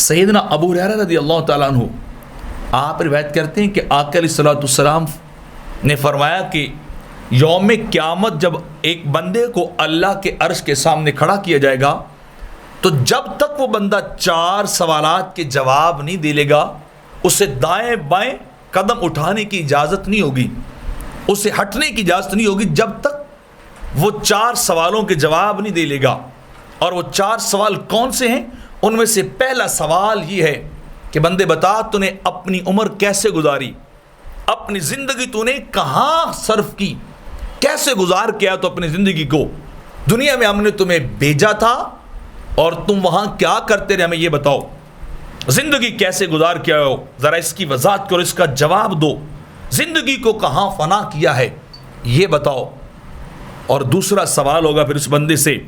سیدنا ابو ہریرہ رضی اللہ تعالیٰ عنہ آپ روایت کرتے ہیں کہ آقا علیہ السلام نے فرمایا کہ یوم قیامت جب ایک بندے کو اللہ کے عرش کے سامنے کھڑا کیا جائے گا تو جب تک وہ بندہ 4 سوالات کے جواب نہیں دے لے گا اسے دائیں بائیں قدم اٹھانے کی اجازت نہیں ہوگی، اسے ہٹنے کی اجازت نہیں ہوگی جب تک وہ 4 سوالوں کے جواب نہیں دے لے گا۔ اور وہ 4 سوال کون سے ہیں؟ ان میں سے پہلا سوال یہ ہے کہ بندے بتا تو نے اپنی عمر کیسے گزاری، اپنی زندگی تو نے کہاں صرف کی، کیسے گزار کیا تو اپنی زندگی کو، دنیا میں ہم نے تمہیں بھیجا تھا اور تم وہاں کیا کرتے رہے ہمیں یہ بتاؤ، زندگی کیسے گزار کیا ہو، ذرا اس کی وضاحت کرو، اس کا جواب دو، زندگی کو کہاں فنا کیا ہے یہ بتاؤ۔ اور دوسرا سوال ہوگا پھر اس بندے سے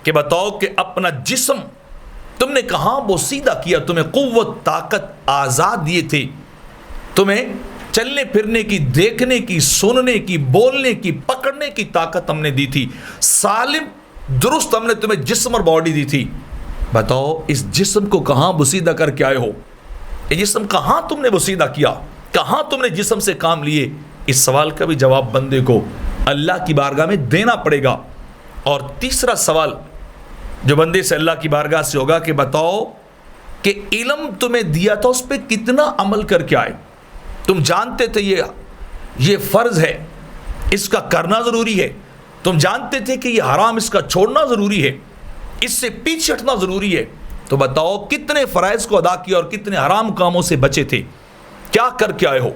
کہ بتاؤ کہ اپنا جسم تم نے کہاں بوسیدہ کیا، تمہیں قوت طاقت آزاد دیے تھے، تمہیں چلنے پھرنے کی، دیکھنے کی، سننے کی، بولنے کی، پکڑنے کی طاقت ہم نے دی تھی، سالم درست ہم نے تمہیں جسم اور باڈی دی تھی، بتاؤ اس جسم کو کہاں بوسیدہ کر کے آئے ہو، یہ جسم کہاں تم نے بوسیدہ کیا، کہاں تم نے جسم سے کام لیے۔ اس سوال کا بھی جواب بندے کو اللہ کی بارگاہ میں دینا پڑے گا۔ اور تیسرا سوال جو بندے سے اللہ کی بارگاہ سے ہوگا کہ بتاؤ کہ علم تمہیں دیا تھا اس پہ کتنا عمل کر کے آئے، تم جانتے تھے یہ فرض ہے، اس کا کرنا ضروری ہے، تم جانتے تھے کہ یہ حرام، اس کا چھوڑنا ضروری ہے، اس سے پیچھے ہٹنا ضروری ہے، تو بتاؤ کتنے فرائض کو ادا کیا اور کتنے حرام کاموں سے بچے تھے، کیا کر کے آئے ہو،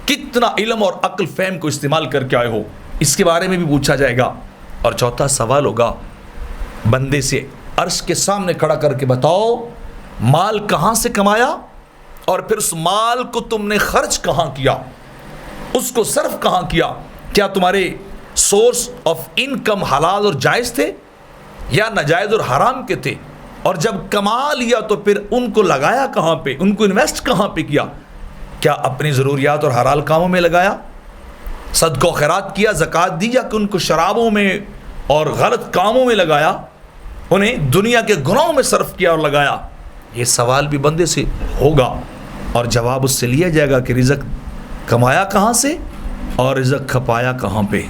کتنا علم اور عقل فہم کو استعمال کر کے آئے ہو، اس کے بارے میں بھی پوچھا جائے گا۔ اور چوتھا سوال ہوگا بندے سے عرش کے سامنے کھڑا کر کے بتاؤ مال کہاں سے کمایا اور پھر اس مال کو تم نے خرچ کہاں کیا، اس کو صرف کہاں کیا، کیا تمہارے سورس آف انکم حلال اور جائز تھے یا ناجائز اور حرام کے تھے، اور جب کما لیا تو پھر ان کو لگایا کہاں پہ، ان کو انویسٹ کہاں پہ کیا، کیا اپنی ضروریات اور حلال کاموں میں لگایا، صدقہ و خیرات کیا، زکوٰۃ دی، یا کہ ان کو شرابوں میں اور غلط کاموں میں لگایا، انہیں دنیا کے گناہوں میں صرف کیا اور لگایا۔ یہ سوال بھی بندے سے ہوگا اور جواب اس سے لیا جائے گا کہ رزق کمایا کہاں سے اور رزق کھپایا کہاں پہ۔